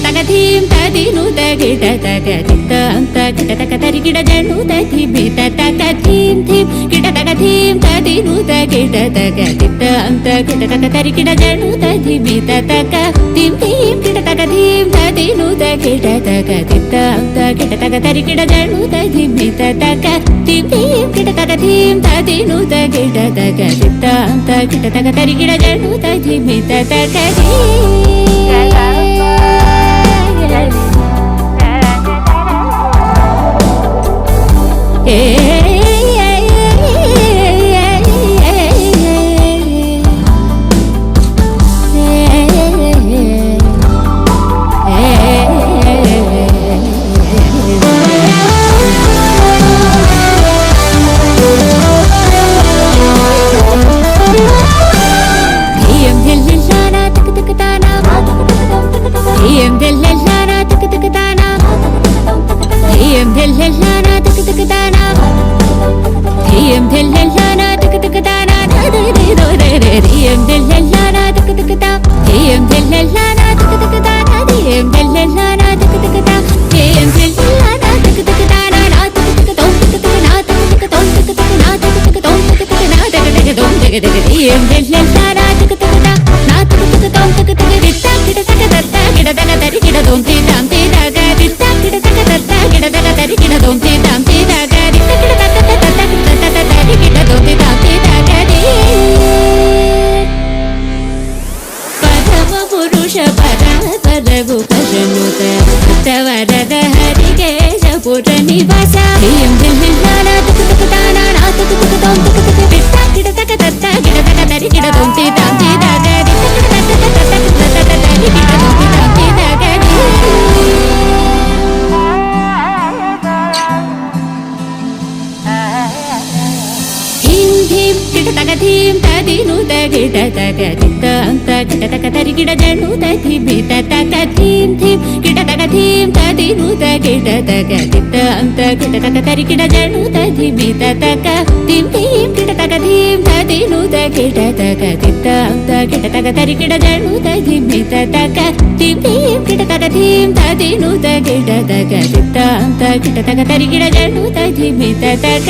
తక ధీం తదిను తగిట తక తిత్త అంత కిట తక తరిగిడ జను తది బిత తక ధీం ధీం కిట తక ధీం తదిను తగిట తక తిత్త అంత కిట తక తరిగిడ జను తది బిత తక ధీం ధీం కిట తక ధీం తదిను తగిట తక తిత్త అంత కిట తక తరిగిడ జను తది బిత తక ధీం ధీం కిట తక ధీం తదిను తగిట తక తిత్త అంత కిట తక తరిగిడ జను తది బిత తక గిడ జను తది బిత తక ధీం ధీం గిడ తక ధీం తదిను తగిడ తక తిత్త అంత గిడ తక తరిగిడ జను తది బిత తక ధీం ధీం గిడ తక ధీం తదిను తగిడ తక తిత్త అంత గిడ తక తరిగిడ జను తది బిత తక ధీం ధీం గిడ తక ధీం తదిను తగిడ తక తిత్త అంత గిడ తక తరిగిడ జను తది బిత తక